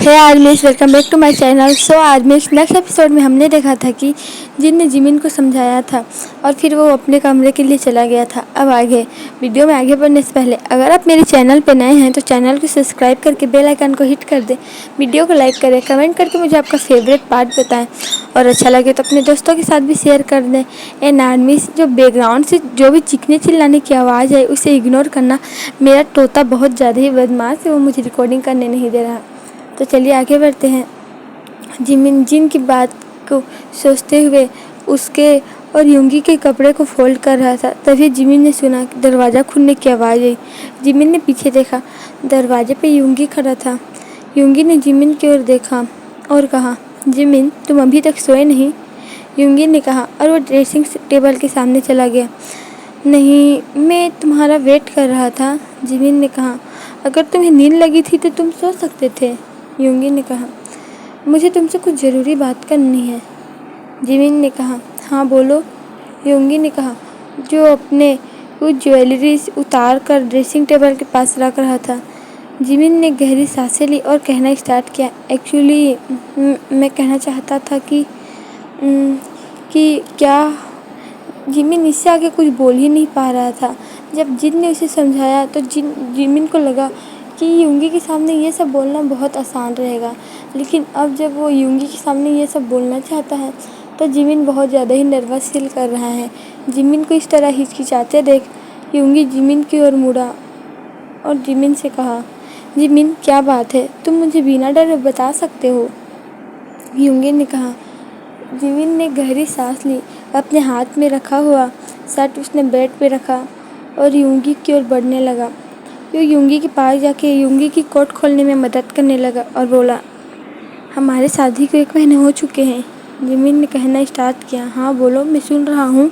Hey armies, welcome back to my channel. So armies, next episode में हमने देखा था कि जिन ने जिमिन को समझाया था और फिर वो अपने कमरे के लिए चला गया था। अब आगे वीडियो में आगे बढ़ने से पहले अगर आप मेरे चैनल पे नए हैं तो चैनल को सब्सक्राइब करके बेल आइकन को हिट कर दें, वीडियो को लाइक करें, कमेंट करके मुझे आपका फेवरेट पार्ट बताएं और अच्छा लगे तो अपने दोस्तों के साथ भी शेयर कर दें। एंड आर्मीज, जो बैकग्राउंड से जो भी चीखने चिल्लाने की आवाज़ है उसे इग्नोर करना। मेरा तोता बहुत ज़्यादा ही बदमाश है, वो मुझे रिकॉर्डिंग करने नहीं दे रहा। तो चलिए आगे बढ़ते हैं। जिमिन जिन की बात को सोचते हुए उसके और युंगी के कपड़े को फोल्ड कर रहा था, तभी जिमिन ने सुना कि दरवाज़ा खुलने की आवाज़ आई। जिमिन ने पीछे देखा, दरवाजे पे युंगी खड़ा था। युंगी ने जिमिन की ओर देखा और कहा, जिमिन, तुम अभी तक सोए नहीं? युंगी ने कहा और वो ड्रेसिंग टेबल के सामने चला गया। नहीं, मैं तुम्हारा वेट कर रहा था, जिमिन ने कहा। अगर तुम्हें नींद लगी थी तो तुम सो सकते थे, युंगी ने कहा। मुझे तुमसे कुछ ज़रूरी बात करनी है, जिमिन ने कहा। हाँ बोलो, युंगी ने कहा, जो अपने कुछ ज्वेलरी उतार कर ड्रेसिंग टेबल के पास रख रहा था। जिमिन ने गहरी सांसें ली और कहना स्टार्ट किया। एक्चुअली मैं कहना चाहता था कि क्या। जिमिन इससे आगे कुछ बोल ही नहीं पा रहा था। जब जिन ने उसे समझाया तो जिमिन को लगा कि युंगी के सामने ये सब बोलना बहुत आसान रहेगा, लेकिन अब जब वो युंगी के सामने ये सब बोलना चाहता है तो जिमिन बहुत ज़्यादा ही नर्वस फील कर रहा है। जिमिन को इस तरह हिचकिचाते देख युंगी जिमिन की ओर मुड़ा और जिमिन से कहा, जिमिन, क्या बात है? तुम मुझे बिना डरे बता सकते हो, युंगी ने कहा। जिमिन ने गहरी सांस ली। अपने हाथ में रखा हुआ शर्ट उसने बेड पे रखा और युंगी की ओर बढ़ने लगा। वो युंगी के पास जाके युंगी की कोट खोलने में मदद करने लगा और बोला, हमारे शादी को 1 महीने हो चुके हैं, जिमिन ने कहना स्टार्ट किया। हाँ बोलो, मैं सुन रहा हूँ,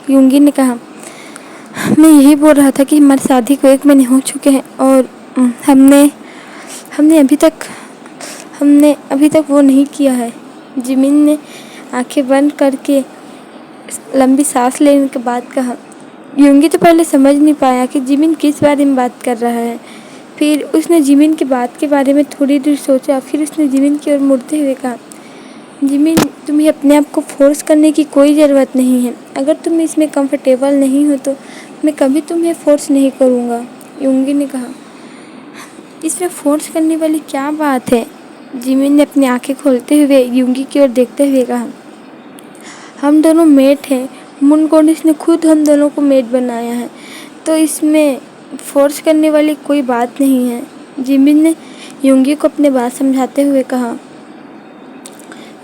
युंगी ने कहा। मैं यही बोल रहा था कि हमारी शादी को 1 महीने हो चुके हैं और हमने अभी तक वो नहीं किया है, जिमिन ने आंखें बंद करके लंबी सांस लेने के बाद कहा। युंगी तो पहले समझ नहीं पाया कि जिमिन किस बारे में बात कर रहा है। फिर उसने जिमिन की बात के बारे में थोड़ी देर सोचा, फिर उसने जिमिन की ओर मुड़ते हुए कहा, जिमिन, तुम्हें अपने आप को फोर्स करने की कोई ज़रूरत नहीं है। अगर तुम इसमें कंफर्टेबल नहीं हो तो मैं कभी तुम्हें फोर्स नहीं करूँगा, युंगी ने कहा। इसमें फोर्स करने वाली क्या बात है? जिमिन ने अपनी आंखें खोलते हुए युंगी की ओर देखते हुए कहा। हम दोनों मेट हैं, मून गॉडेस ने खुद हम दोनों को मेट बनाया है, तो इसमें फोर्स करने वाली कोई बात नहीं है, जिमिन ने युंगी को अपनी बात समझाते हुए कहा।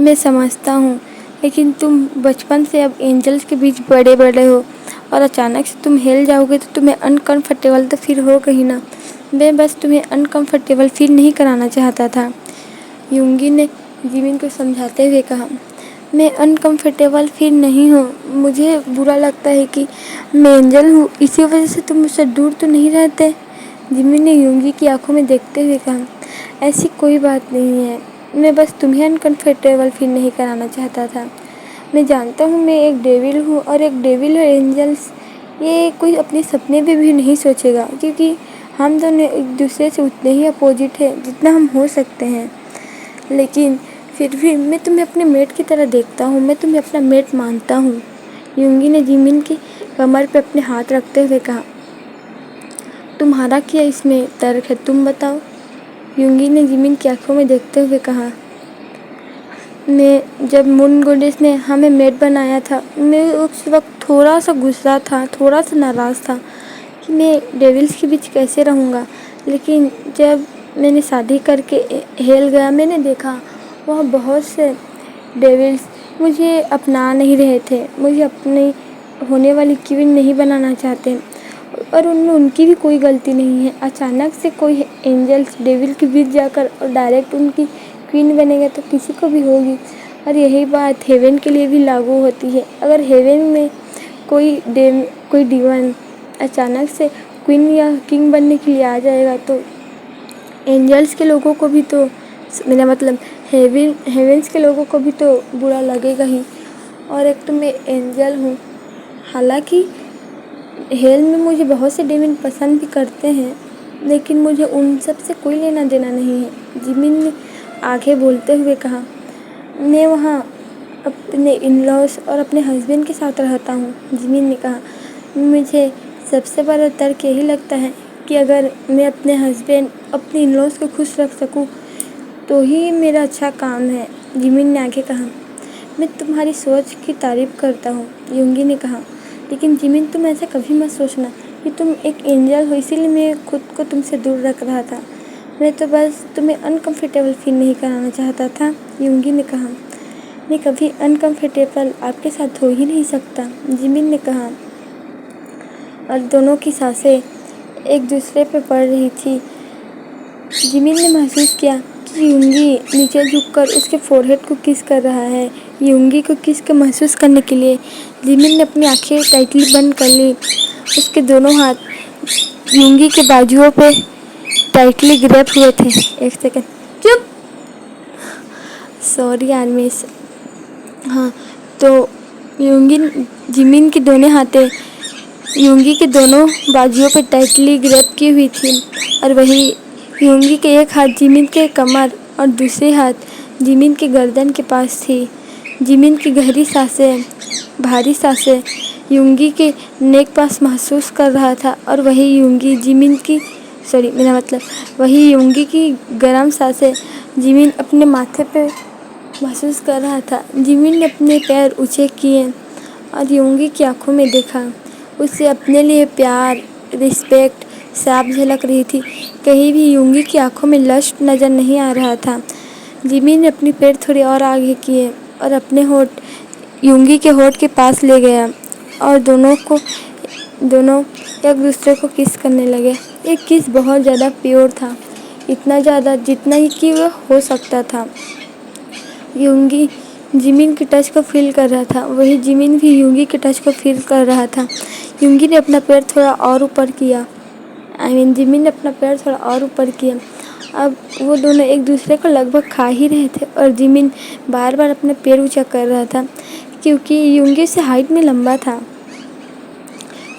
मैं समझता हूँ, लेकिन तुम बचपन से अब एंजल्स के बीच बड़े बड़े हो और अचानक से तुम हिल जाओगे तो तुम्हें अनकंफर्टेबल तो फील होगा ही ना। मैं बस तुम्हें अनकंफर्टेबल फील नहीं कराना चाहता था, युंगी ने जिमिन को समझाते हुए कहा। मैं अनकंफर्टेबल फील नहीं हूँ, मुझे बुरा लगता है कि मैं एंजल हूँ, इसी वजह से तुम मुझसे दूर तो नहीं रहते, जिमिन ने युंगी की आंखों में देखते हुए कहा। ऐसी कोई बात नहीं है, मैं बस तुम्हें अनकंफर्टेबल फील नहीं कराना चाहता था। मैं जानता हूँ मैं एक डेविल हूँ और एक डेविल और एंजल्स ये कोई अपने सपने में भी नहीं सोचेगा, क्योंकि हम दोनों एक दूसरे से उतने ही अपोजिट हैं जितना हम हो सकते हैं। लेकिन फिर भी मैं तुम्हें अपने मेट की तरह देखता हूँ, मैं तुम्हें अपना मेट मानता हूँ, युंगी ने जिमिन की कमर पर अपने हाथ रखते हुए कहा। तुम्हारा क्या इसमें तर्क है, तुम बताओ, युंगी ने जिमिन की आंखों में देखते हुए कहा। जब मून गॉडेस ने हमें मेट बनाया था, मैं उस वक्त थोड़ा सा गुस्सा था, थोड़ा सा नाराज़ था कि मैं डेविल्स के बीच कैसे रहूँगा, लेकिन जब मैंने शादी करके हेल गया, मैंने देखा वहाँ बहुत से डेविल्स मुझे अपना नहीं रहे थे, मुझे अपनी होने वाली क्वीन नहीं बनाना चाहते और उनमें उनकी भी कोई गलती नहीं है। अचानक से कोई एंजल्स डेविल के बीच जाकर और डायरेक्ट उनकी क्वीन बनेगा तो किसी को भी होगी, और यही बात हेवन के लिए भी लागू होती है। अगर हेवन में कोई डिवाइन अचानक से क्वीन या किंग बनने के लिए आ जाएगा तो एंजल्स के लोगों को भी तो, मेरा मतलब हेवेंस के लोगों को भी तो बुरा लगेगा ही। और एक तो मैं एंजल हूँ, हालांकि हेल में मुझे बहुत से डेमन पसंद भी करते हैं, लेकिन मुझे उन सब से कोई लेना देना नहीं है, जिमिन ने आगे बोलते हुए कहा, मैं वहाँ अपने इन-लॉज़ और अपने हस्बैंड के साथ रहता हूँ। जिमिन ने कहा, मुझे सबसे बड़ा तर्क यही लगता है कि अगर मैं अपने हस्बैंड, अपने इन-लॉज़ को खुश रख सकूँ तो ही मेरा अच्छा काम है। जिमिन ने आगे कहा, मैं तुम्हारी सोच की तारीफ़ करता हूँ। योंगी ने कहा, लेकिन जिमिन तुम ऐसा कभी मत सोचना कि तुम एक एंजल हो, इसीलिए मैं खुद को तुमसे दूर रख रहा था। मैं तो बस तुम्हें अनकंफर्टेबल फील नहीं कराना चाहता था। योंगी ने कहा, मैं कभी अनकंफर्टेबल आपके साथ हो ही नहीं सकता। जिमिन ने कहा, और दोनों की सांसें एक दूसरे पर पड़ रही थी। जिमिन ने महसूस किया कि योंगी नीचे झुककर उसके फोरहेड को किस कर रहा है। योंगी को किस को महसूस करने के लिए जिमिन ने अपनी आंखें टाइटली बंद कर ली। उसके दोनों हाथ योंगी के बाजुओं पे टाइटली ग्रैब हुए थे। एक सेकंड, चुप। सॉरी आर्मिस। हाँ, तो जिमिन की दोनों हाथें योंगी के दोनों बाजुओं पर टाइटली ग्रैब की हुई थी और वही योंगी के एक हाथ जिमिन के कमर और दूसरे हाथ जिमिन के गर्दन के पास थी। जिमिन की गहरी सांसें, भारी सांसें योंगी के नेक पास महसूस कर रहा था और वही योंगी की गर्म सांसें जिमिन अपने माथे पे महसूस कर रहा था। जिमिन ने अपने पैर ऊंचे किए और योंगी की आंखों में देखा। उसे अपने लिए प्यार, रिस्पेक्ट साफ झलक रही थी। कहीं भी योंगी की आंखों में लस्ट नजर नहीं आ रहा था। जिमिन ने अपने पैर थोड़े और आगे किए और अपने होठ योंगी के होठ के पास ले गया और दोनों एक दूसरे को किस करने लगे। ये किस बहुत ज़्यादा प्योर था, इतना ज़्यादा जितना ही कि वह हो सकता था। योंगी जिमिन के टच को फील कर रहा था, वही जिमिन भी योंगी के टच को फील कर रहा था। योंगी ने अपना पैर थोड़ा और ऊपर किया, जिमिन ने अपना पैर थोड़ा और ऊपर किया। अब वो दोनों एक दूसरे को लगभग खा ही रहे थे और जिमिन बार बार अपना पैर ऊंचा कर रहा था क्योंकि योंगी से हाइट में लंबा था।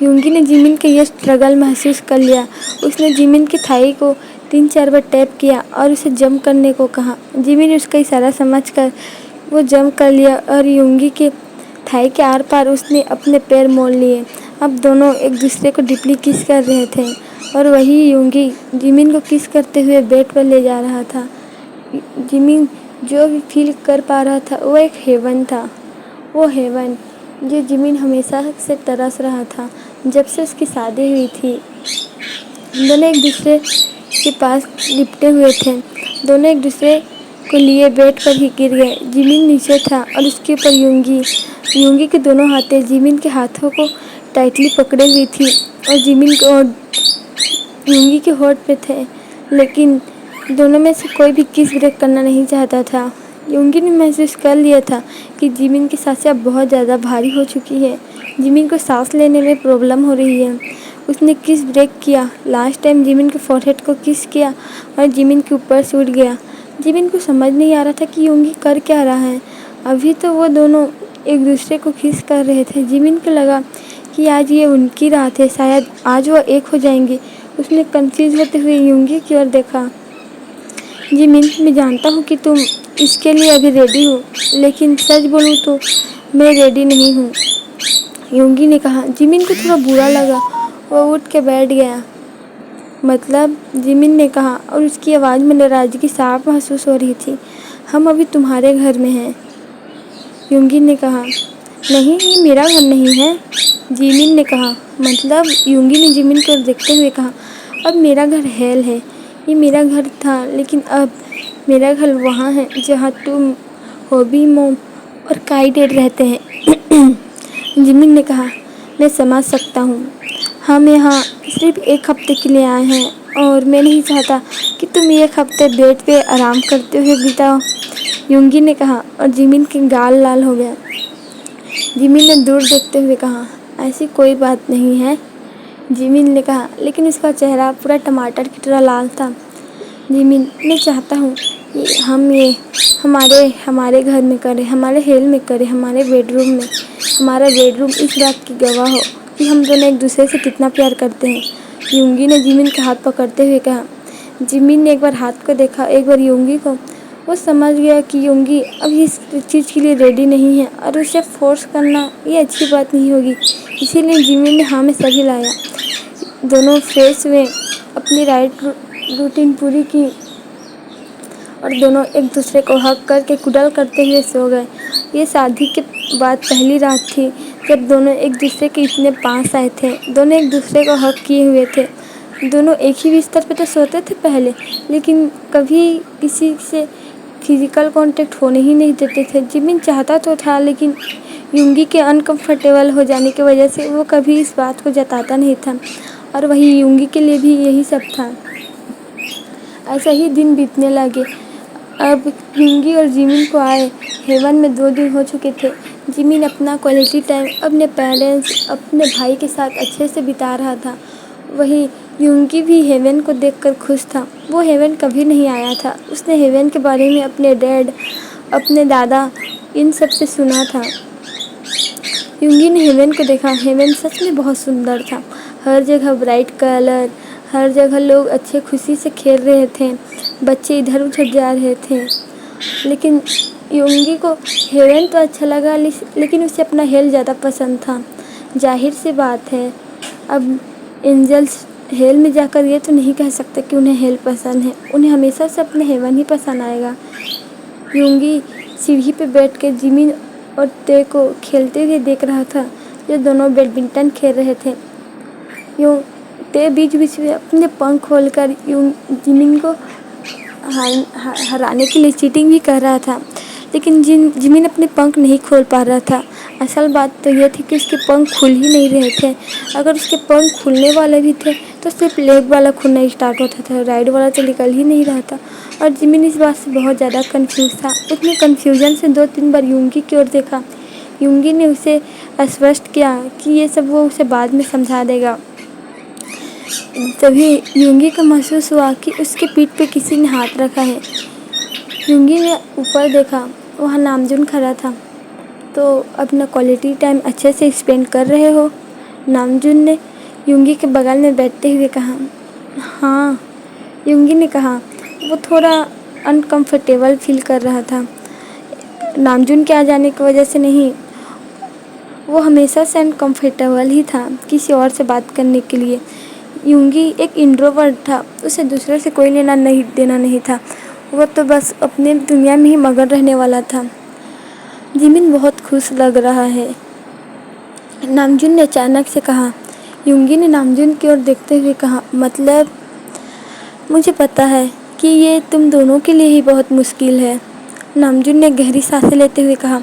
योंगी ने जिमिन का यह स्ट्रगल महसूस कर लिया। उसने जिमिन की थाई को 3-4 बार टैप किया और उसे जंप करने को कहा। जिमिन उसका इशारा समझकर वो जंप कर लिया और योंगी के थाई के आर पार उसने अपने पैर मोड़ लिए। अब दोनों एक दूसरे को डीपली किस कर रहे थे और वही योंगी जिमिन को किस करते हुए बेड पर ले जा रहा था। जिमिन जो भी फील कर पा रहा था वो एक हेवन था, वो हेवन जो जिमिन हमेशा से तरस रहा था जब से उसकी शादी हुई थी। दोनों एक दूसरे के पास लिपटे हुए थे, दोनों एक दूसरे को लिए बेड पर ही गिर गए। जिमिन नीचे था और उसके ऊपर योंगी के दोनों हाथें जिमिन के हाथों को टाइटली पकड़े हुई थी और जिमिन को योंगी के होठ पे थे, लेकिन दोनों में से कोई भी किस ब्रेक करना नहीं चाहता था। योंगी ने महसूस कर लिया था कि जिमिन की सांसें अब बहुत ज़्यादा भारी हो चुकी है। जिमिन को सांस लेने में प्रॉब्लम हो रही है। उसने किस ब्रेक किया। लास्ट टाइम जिमिन के फॉरहेड को किस किया और जिमिन के ऊपर से उठ गया। जिमिन को समझ नहीं आ रहा था कि योंगी कर क्या रहा है। अभी तो वो दोनों एक दूसरे को किस कर रहे थे। जिमिन को लगा कि आज ये उनकी रात है, शायद आज वो एक हो जाएंगे। उसने कंफ्यूज होते हुए योंगी की ओर देखा। जिमिन, मैं जानता हूँ कि तुम इसके लिए अभी रेडी हो, लेकिन सच बोलूँ तो मैं रेडी नहीं हूँ, योंगी ने कहा। जिमिन को थोड़ा बुरा लगा, वो उठ के बैठ गया। मतलब, जिमिन ने कहा और उसकी आवाज़ में नाराज़गी साफ महसूस हो रही थी। हम अभी तुम्हारे घर में हैं, योंगी ने कहा। नहीं, ये मेरा घर नहीं है, जिमिन ने कहा। मतलब, योंगी ने जिमिन को देखते हुए कहा, अब मेरा घर हेल है। ये मेरा घर था, लेकिन अब मेरा घर वहाँ है जहाँ तुम, हॉबी, मॉम और काई डैड रहते हैं। जिमिन ने कहा, मैं समझ सकता हूँ। हम यहाँ सिर्फ एक हफ्ते के लिए आए हैं और मैं नहीं चाहता कि तुम एक हफ्ते बेड पे आराम करते हुए बिताओ, योंगी ने कहा और जिमिन के गाल लाल हो गया। जिमिन ने दूर देखते हुए कहा, ऐसी कोई बात नहीं है, जिमिन ने कहा, लेकिन उसका चेहरा पूरा टमाटर की तरह लाल था। जिमिन, मैं चाहता हूँ कि हम ये हमारे घर में करें, हमारे हेल में करें, हमारे बेडरूम में। हमारा बेडरूम इस बात की गवाह हो कि हम दोनों एक दूसरे से कितना प्यार करते हैं, योंगी ने जिमिन का हाथ पकड़ते हुए कहा। जिमिन ने एक बार हाथ को देखा, एक बार योंगी को वो समझ गया कि युंगी अभी इस चीज़ के लिए रेडी नहीं है और उसे फोर्स करना ये अच्छी बात नहीं होगी। इसीलिए जिमिन ने हाँ में सर हिलाया। दोनों फ्रेश हुए, अपनी राइट रूटीन पूरी की और दोनों एक दूसरे को हक करके कुडल करते हुए सो गए। ये शादी के बाद पहली रात थी जब दोनों एक दूसरे के इतने पास आए थे। दोनों एक दूसरे को हक किए हुए थे। दोनों एक ही बिस्तर पे तो सोते थे पहले, लेकिन कभी किसी से फिजिकल कांटेक्ट होने ही नहीं देते थे। जिमिन चाहता तो था, लेकिन युंगी के अनकंफर्टेबल हो जाने की वजह से वो कभी इस बात को जताता नहीं था, और वही युंगी के लिए भी यही सब था। ऐसा ही दिन बीतने लगे। अब युंगी और जिमिन को आए हेवन में 2 दिन हो चुके थे। जिमिन अपना क्वालिटी टाइम अपने पेरेंट्स, अपने भाई के साथ अच्छे से बिता रहा था। वही युंगी भी हेवन को देखकर खुश था। वो हेवन कभी नहीं आया था। उसने हेवन के बारे में अपने डैड, अपने दादा, इन सब से सुना था। युंगी ने हेवन को देखा। हेवन सच में बहुत सुंदर था। हर जगह ब्राइट कलर, हर जगह लोग अच्छे खुशी से खेल रहे थे, बच्चे इधर उधर जा रहे थे। लेकिन युंगी को हेवन तो अच्छा लगा, लेकिन उसे अपना हेल ज़्यादा पसंद था। जाहिर सी बात है, अब एंजल्स हेल में जाकर ये तो नहीं कह सकते कि उन्हें हेल पसंद है। उन्हें हमेशा से अपने हेवन ही पसंद आएगा। युंगी सीढ़ी पे बैठ के जिमिन और ते को खेलते हुए देख रहा था। ये दोनों बैडमिंटन खेल रहे थे। ते बीच बीच में अपने पंख खोलकर जिमिन को हराने के लिए चीटिंग भी कर रहा था, लेकिन जिमिन अपने पंख नहीं खोल पा रहा था। असल बात तो यह थी कि उसके पंख खुल ही नहीं रहे थे। अगर उसके पंख खुलने वाले भी थे तो सिर्फ लेग वाला खुलना स्टार्ट होता था, राइड वाला तो निकल ही नहीं रहा था। और जिमिन इस बात से बहुत ज़्यादा कंफ्यूज था। उसने कंफ्यूजन से 2-3 बार युंगी की ओर देखा। युंगी ने उसे आश्वस्त किया कि ये सब वो उसे बाद में समझा देगा। तभी युंगी को महसूस हुआ कि उसके पीठ पे किसी ने हाथ रखा है। युंगी ने ऊपर देखा, वहाँ नामजुन खड़ा था। तो अपना क्वालिटी टाइम अच्छे से स्पेंड कर रहे हो? नामजुन ने युंगी के बगल में बैठते हुए कहा। हाँ, युंगी ने कहा। वो थोड़ा अनकंफर्टेबल फील कर रहा था। नामजुन के आ जाने की वजह से नहीं, वो हमेशा से अनकंफर्टेबल ही था किसी और से बात करने के लिए। युंगी एक इंट्रोवर्ट था। उसे दूसरों से कोई लेना नहीं देना नहीं था। वो तो बस अपने दुनिया में ही मगन रहने वाला था। जिमिन बहुत खुश लग रहा है, नामजुन ने अचानक से कहा। युंगी ने नामजुन की ओर देखते हुए कहा, मतलब मुझे पता है कि ये तुम दोनों के लिए ही बहुत मुश्किल है। नामजुन ने गहरी सांसें लेते हुए कहा,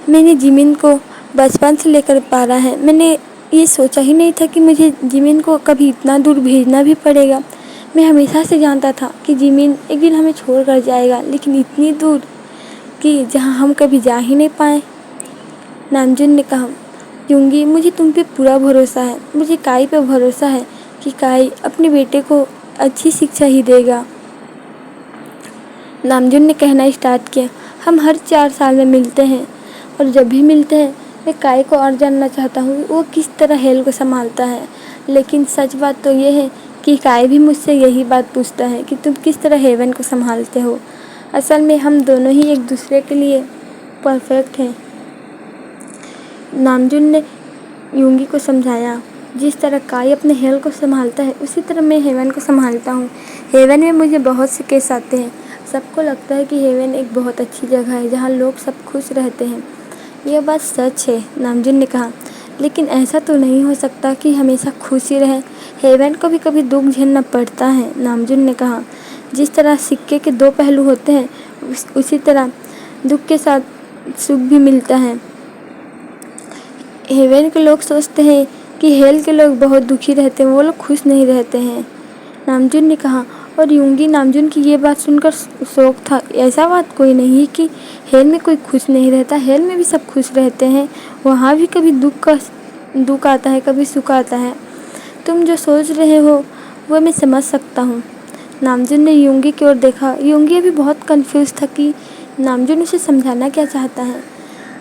मैंने जिमिन को बचपन से लेकर पाला है। मैंने ये सोचा ही नहीं था कि मुझे जिमिन को कभी इतना दूर भेजना भी पड़ेगा। मैं हमेशा से जानता था कि जिमिन एक दिन हमें छोड़ कर जाएगा, लेकिन इतनी दूर कि जहाँ हम कभी जा ही नहीं पाए। नामजुन ने कहा, युंगी मुझे तुम पे पूरा भरोसा है। मुझे काई पे भरोसा है कि काई अपने बेटे को अच्छी शिक्षा ही देगा। नामजुन ने कहना स्टार्ट किया, हम हर 4 साल में मिलते हैं, और जब भी मिलते हैं मैं काई को और जानना चाहता हूँ वो किस तरह हेल को संभालता है। लेकिन सच बात तो ये है कि काई भी मुझसे यही बात पूछता है कि तुम किस तरह हेवन को संभालते हो। असल में हम दोनों ही एक दूसरे के लिए परफेक्ट हैं। नामजुन ने युंगी को समझाया, जिस तरह काई अपने हेल को संभालता है उसी तरह मैं हेवन को संभालता हूँ। हेवन में मुझे बहुत से केस आते हैं। सबको लगता है कि हेवन एक बहुत अच्छी जगह है जहाँ लोग सब खुश रहते हैं। यह बात सच है, नामजुन ने कहा, लेकिन ऐसा तो नहीं हो सकता कि हमेशा खुशी रहे। हेवन को भी कभी दुख झेलना पड़ता है, नामजुन ने कहा। जिस तरह सिक्के के 2 पहलू होते हैं उसी तरह दुख के साथ सुख भी मिलता है। हेवन के लोग सोचते हैं कि हेल के लोग बहुत दुखी रहते हैं, वो लोग खुश नहीं रहते हैं, नामजुन ने कहा। और युंगी नामजुन की ये बात सुनकर शौक था। ऐसा बात कोई नहीं कि हेल में कोई खुश नहीं रहता, हेल में भी सब खुश रहते हैं। वहाँ भी कभी दुख आता है, कभी सुख आता है। तुम जो सोच रहे हो वो मैं समझ सकता हूँ। नामजुन ने युंगी की ओर देखा। युंगी अभी बहुत कंफ्यूज था कि नामजुन उसे समझाना क्या चाहता है।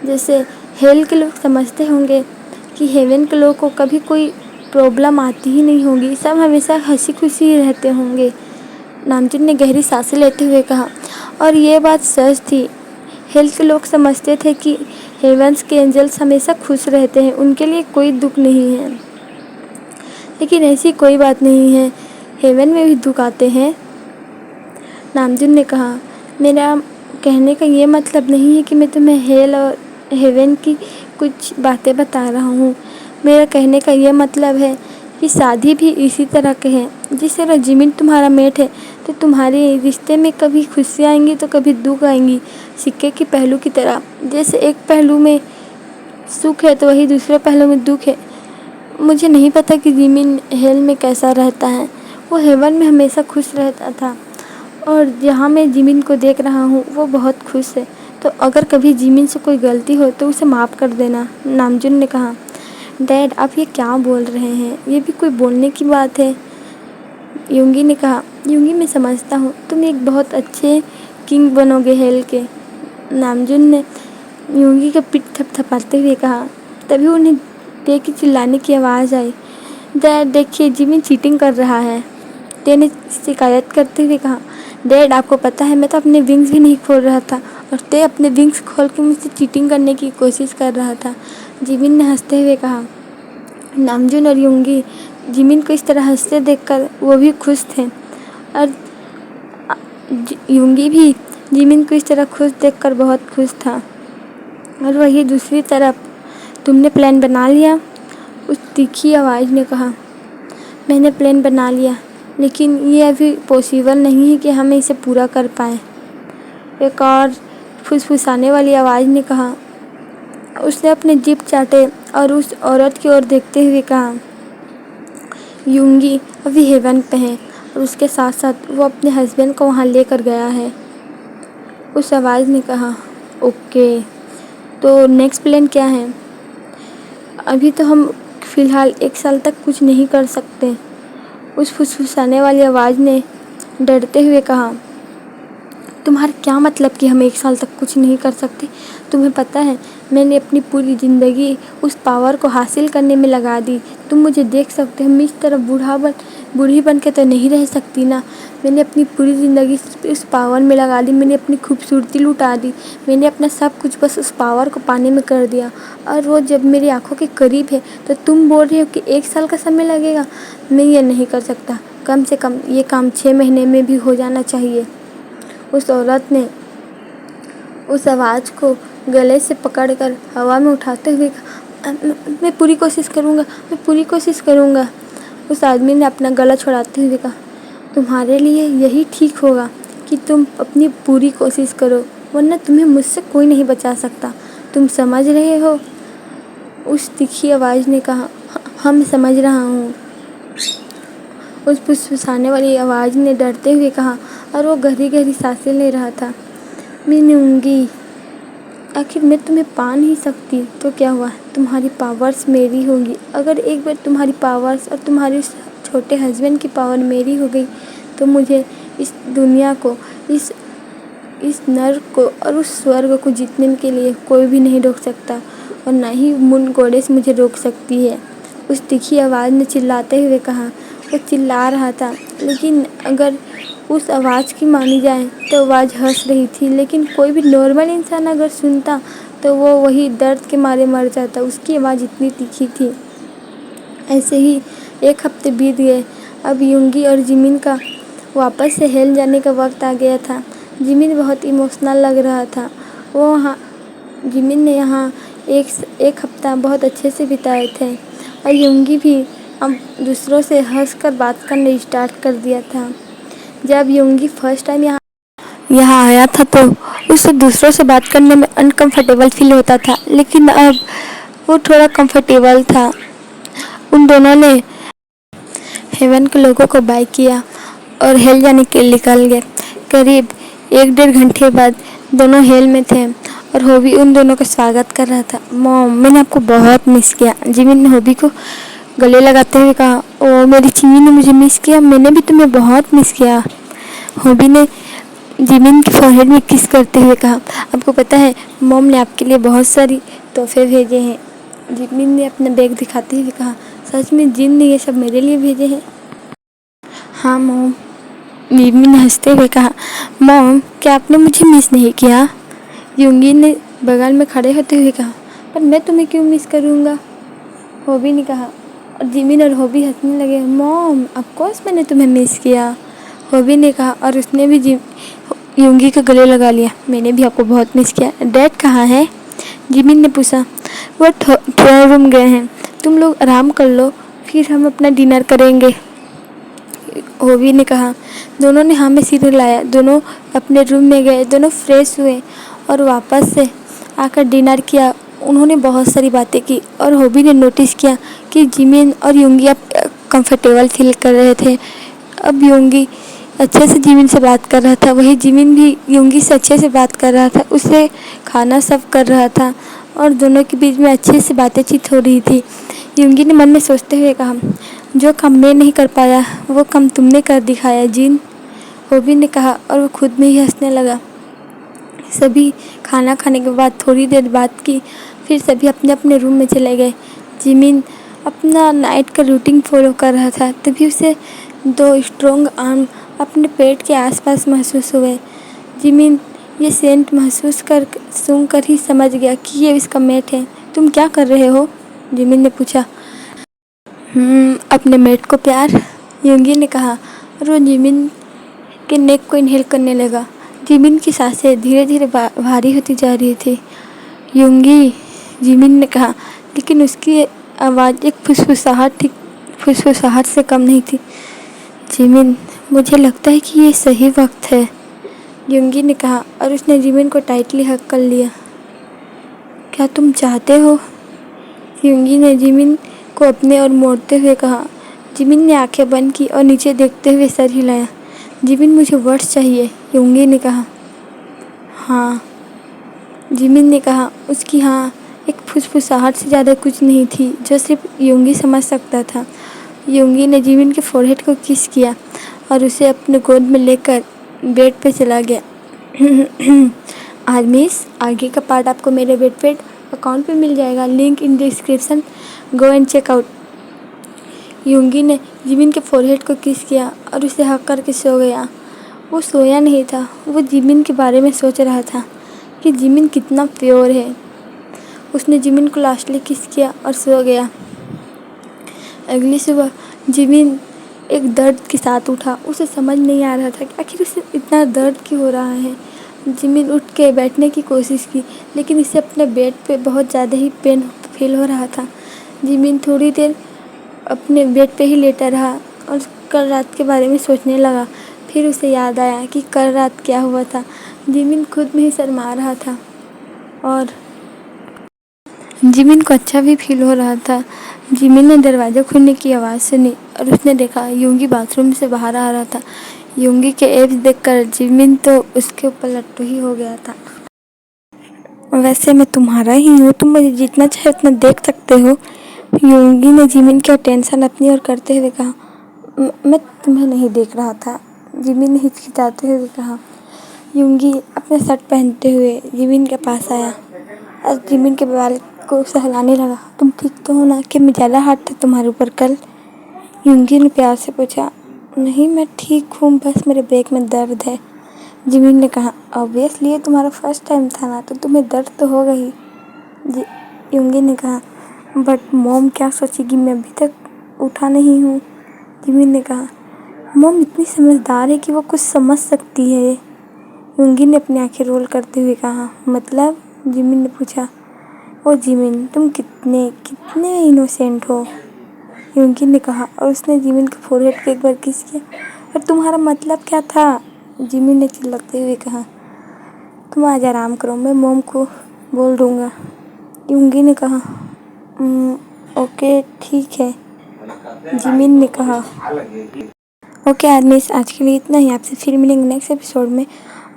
जैसे हेल के लोग समझते होंगे कि हेवन के लोगों को कभी कोई प्रॉब्लम आती ही नहीं होगी, सब हमेशा हंसी खुशी रहते होंगे। नामजुन ने गहरी सांसें लेते हुए कहा, और ये बात सच थी। हेल के लोग समझते थे कि हेवंस के एंजल्स हमेशा खुश रहते हैं, उनके लिए कोई दुख नहीं है। लेकिन ऐसी कोई बात नहीं है, हेवन में भी दुख आते हैं। नामजुन ने कहा, मेरा कहने का ये मतलब नहीं है कि मैं तुम्हें हेल और हेवन की कुछ बातें बता रहा हूँ। मेरा कहने का ये मतलब है कि शादी भी इसी तरह के हैं। जिस तरह जिमिन तुम्हारा मेट है, तो तुम्हारे रिश्ते में कभी खुशियाँ आएंगी तो कभी दुख आएंगी, सिक्के के पहलू की तरह। जैसे एक पहलू में सुख है तो वही दूसरे पहलू में दुख है। मुझे नहीं पता कि जिमिन हेल में कैसा रहता है। वो हेवन में हमेशा खुश रहता था और जहाँ मैं जिमिन को देख रहा हूँ वो बहुत खुश है। तो अगर कभी जिमिन से कोई गलती हो तो उसे माफ़ कर देना। नामजुन ने कहा, डैड आप ये क्या बोल रहे हैं, ये भी कोई बोलने की बात है। युंगी ने कहा, युंगी मैं समझता हूँ तुम एक बहुत अच्छे किंग बनोगे हेल के। नामजुन ने युंगी का पीठ थपथपाते हुए कहा। तभी उन्हें ते की चिल्लाने की आवाज़ आई, डैड देखिए जिमिन चीटिंग कर रहा है। ते ने शिकायत करते हुए कहा, डैड आपको पता है मैं तो अपने विंग्स भी नहीं खोल रहा था और ते अपने विंग्स खोल के मुझसे चीटिंग करने की कोशिश कर रहा था। जिमिन ने हंसते हुए कहा। नामजुन और युंगी जिमिन को इस तरह हंसते देखकर वो भी खुश थे और युंगी भी जिमिन को इस तरह खुश देखकर बहुत खुश था। और वही दूसरी तरफ, तुमने प्लान बना लिया? उस तीखी आवाज़ ने कहा, मैंने प्लान बना लिया, लेकिन ये अभी पॉसिबल नहीं है कि हम इसे पूरा कर पाएँ। एक और फुसफुसाने वाली आवाज़ ने कहा। उसने अपने जीभ चाटे और उस औरत की ओर देखते हुए कहा, युंगी अभी हेवन पे है और उसके साथ साथ वो अपने हस्बैंड को वहाँ लेकर गया है। उस आवाज़ ने कहा, ओके तो नेक्स्ट प्लान क्या है? अभी तो हम फ़िलहाल 1 साल तक कुछ नहीं कर सकते। उस फुसफुसाने वाली आवाज़ ने डरते हुए कहा, तुम्हारा क्या मतलब कि हम 1 साल तक कुछ नहीं कर सकते? तुम्हें पता है मैंने अपनी पूरी ज़िंदगी उस पावर को हासिल करने में लगा दी। तुम मुझे देख सकते हो, मैं इस तरह बूढ़ी बन के तो नहीं रह सकती ना। मैंने अपनी पूरी ज़िंदगी उस पावर में लगा दी, मैंने अपनी खूबसूरती लुटा दी, मैंने अपना सब कुछ बस उस पावर को पाने में कर दिया। और वो जब मेरी आँखों के करीब है तो तुम बोल रहे हो कि 1 साल का समय लगेगा। मैं ये नहीं कर सकता, कम से कम ये काम 6 महीने में भी हो जाना चाहिए। उस औरत ने उस आवाज़ को गले से पकड़कर हवा में उठाते हुए कहा, मैं पूरी कोशिश करूँगा, मैं पूरी कोशिश करूँगा। उस आदमी ने अपना गला छुड़ाते हुए कहा, तुम्हारे लिए यही ठीक होगा कि तुम अपनी पूरी कोशिश करो, वरना तुम्हें मुझसे कोई नहीं बचा सकता। तुम समझ रहे हो? उस तीखी आवाज़ ने कहा, हाँ मैं समझ रहा हूँ। उस फुसफुसाने वाली आवाज़ ने डरते हुए कहा और वो गहरी गहरी सांसें ले रहा था। मैं नूंगी, आखिर मैं तुम्हें पा नहीं सकती तो क्या हुआ, तुम्हारी पावर्स मेरी होगी। अगर एक बार तुम्हारी पावर्स और तुम्हारे छोटे हस्बैंड की पावर मेरी हो गई तो मुझे इस दुनिया को, इस नर्क को और उस स्वर्ग को जीतने के लिए कोई भी नहीं रोक सकता और ना ही मून गॉडेस मुझे रोक सकती है। उस तीखी आवाज़ ने चिल्लाते हुए कहा। वो चिल्ला रहा था, लेकिन अगर उस आवाज़ की मानी जाए तो आवाज़ हंस रही थी, लेकिन कोई भी नॉर्मल इंसान अगर सुनता तो वो वही दर्द के मारे मर जाता। उसकी आवाज़ इतनी तीखी थी। ऐसे ही 1 हफ्ते बीत गए। अब युंगी और जिमिन का वापस से हेल जाने का वक्त आ गया था। जिमिन बहुत इमोशनल लग रहा था। जिमिन ने यहाँ एक हफ्ता बहुत अच्छे से बिताए थे और युंगी भी अब दूसरों से हंसकर बात करना स्टार्ट कर दिया था। जब युंगी फर्स्ट टाइम यहाँ आया था तो उसे दूसरों से बात करने में अनकंफर्टेबल फील होता था, लेकिन अब वो थोड़ा कंफर्टेबल था। उन दोनों ने हेवन के लोगों को बाय किया और हेल जाने के लिए निकल गए। करीब 1-1.5 घंटे बाद दोनों हेल में थे और होबी उन दोनों का स्वागत कर रहा था। मॉम, मैंने आपको बहुत मिस किया। जिमिन ने होबी को गले लगाते हुए कहा। ओ मेरी चिमी ने मुझे मिस किया, मैंने भी तुम्हें बहुत मिस किया। होबी ने जिमिन की फोरहेड में किस करते हुए कहा। आपको पता है मॉम ने आपके लिए बहुत सारी तोहफे भेजे हैं। जिमिन ने अपना बैग दिखाते हुए कहा। सच में जिन ने ये सब मेरे लिए भेजे हैं? हाँ मॉम, जिमिन ने हंसते हुए कहा। मॉम, क्या आपने मुझे मिस नहीं किया? यूंगी ने बगल में खड़े होते हुए कहा। पर मैं तुम्हें क्यों मिस करूँगा? होबी ने कहा। और जिमिन और होबी हंसने लगे। मॉम, ऑफ कोर्स मैंने तुम्हें मिस किया, होबी ने कहा, और उसने भी यूंगी के गले लगा लिया। मैंने भी आपको बहुत मिस किया। डैड कहाँ है? जिमिन ने पूछा। वो ट्रेन रूम गए हैं। तुम लोग आराम कर लो, फिर हम अपना डिनर करेंगे, होबी ने कहा। दोनों ने हाँ में सिर हिलाया। दोनों अपने रूम में गए। दोनों फ्रेश हुए और वापस से आकर डिनर किया। उन्होंने बहुत सारी बातें की और होबी ने नोटिस किया कि जिमिन और यूंगी अब कंफर्टेबल फील कर रहे थे। अब यूंगी अच्छे से जिमिन से बात कर रहा था, वही जिमिन भी यूंगी से अच्छे से बात कर रहा था, उसे खाना सर्व कर रहा था और दोनों के बीच में अच्छे से बातचीत हो रही थी। यूंगी ने मन में सोचते हुए कहा, जो काम मैं नहीं कर पाया वो काम तुमने कर दिखाया जिन, होबी ने कहा, और वो खुद में ही हंसने लगा। सभी खाना खाने के बाद थोड़ी देर बात की, फिर सभी अपने अपने रूम में चले गए। जिमिन अपना नाइट का रूटीन फॉलो कर रहा था, तभी उसे 2 स्ट्रॉन्ग आर्म अपने पेट के आसपास महसूस हुए। जिमिन ये सेंट महसूस कर सुनकर ही समझ गया कि ये इसका मेट है। तुम क्या कर रहे हो? जिमिन ने पूछा। अपने मेट को प्यार, यूंगी ने कहा, और वो जिमिन के नेक को इनहेल करने लगा। जिमिन की सांसें धीरे धीरे भारी होती जा रही थी। यूंगी, जिमिन ने कहा, लेकिन उसकी आवाज़ एक फुसफुसाहट से कम नहीं थी। जिमिन, मुझे लगता है कि ये सही वक्त है, यूंगी ने कहा, और उसने जिमिन को टाइटली हग कर लिया। क्या तुम चाहते हो? यूंगी ने जिमिन को अपने और मोड़ते हुए कहा। जिमिन ने आंखें बंद की और नीचे देखते हुए सर हिलाया। जिमिन, मुझे वर्ड्स चाहिए, यूंगी ने कहा। हाँ, जिमिन ने कहा। उसकी हाँ एक फुसफुसाहट से ज़्यादा कुछ नहीं थी जो सिर्फ यूंगी समझ सकता था। यूंगी ने जिमिन के फोरहेड को किस किया और उसे अपने गोद में लेकर बेड पे चला गया। आज मिस, आगे का पार्ट आपको मेरे वेटपेड अकाउंट पे मिल जाएगा, link in description, go and check out. Yoongi ने जिमिन के फोरहेड को किस किया और उसे हक करके सो गया। वो सोया नहीं था, वो जिमिन के बारे में सोच रहा था कि जिमिन कितना प्योर है। उसने जिमिन को लास्टली किस किया और सो गया। अगली सुबह जिमिन एक दर्द के साथ उठा। उसे समझ नहीं आ रहा था कि आखिर उसे इतना दर्द क्यों हो रहा है। जिमिन उठ के बैठने की कोशिश की, लेकिन इसे अपने बेड पे बहुत ज़्यादा ही पेन फील हो रहा था। जिमिन थोड़ी देर अपने बेड पे ही लेटा रहा और कल रात के बारे में सोचने लगा। फिर उसे याद आया कि कल रात क्या हुआ था। जिमिन खुद में ही शर्मा रहा था और जिमिन को अच्छा भी फील हो रहा था। जिमिन ने दरवाज़ा खुलने की आवाज़ सुनी और उसने देखा यूंगी बाथरूम से बाहर आ रहा था। यूंगी के एब्स देखकर जिमिन तो उसके ऊपर लट्टू ही हो गया था। वैसे मैं तुम्हारा ही हूँ, तुम मुझे जितना चाहे उतना देख सकते हो, यूंगी ने जिमिन की अटेंशन अपनी ओर करते हुए कहा। मैं तुम्हें नहीं देख रहा था, जिमिन ने हिचकिचाते हुए कहा। यूंगी अपने शर्ट पहनते हुए जिमिन के पास आया और जिमिन के बाल को सहलाने लगा। तुम ठीक तो हो ना? कि मैं ज़्यादा हाथ था तुम्हारे ऊपर कल? यूंगी ने प्यार से पूछा। नहीं, मैं ठीक हूँ, बस मेरे बैक में दर्द है, जिमिन ने कहा। ऑब्वियसली ये तुम्हारा फर्स्ट टाइम था ना, तो तुम्हें दर्द तो होगा ही, यूंगी ने कहा। बट मॉम क्या सोचेगी, मैं अभी तक उठा नहीं हूँ, जिमिन ने कहा। मॉम इतनी समझदार है कि वो कुछ समझ सकती है, यूंगी ने अपनी आंखें रोल करते हुए कहा। मतलब? जिमिन ने पूछा। ओ जिमिन, तुम कितने कितने इनोसेंट हो, यूंगी ने कहा, और उसने जिमिन के फोरहेड को एक बार किस किया। और तुम्हारा मतलब क्या था, जिमिन ने चिल्लाते हुए कहा। तुम आज आराम करो, मैं मॉम को बोल दूँगा, यूंगी ने कहा। ओके ठीक है, जिमिन ने कहा। ओके आर्मिस, आज के लिए इतना ही। आपसे फिर मिलेंगे नेक्स्ट एपिसोड में।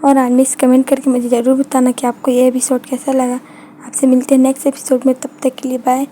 और आर्मिस कमेंट करके मुझे ज़रूर बताना कि आपको ये एपिसोड कैसा लगा। आपसे मिलते हैं नेक्स्ट एपिसोड में, तब तक के लिए बाय।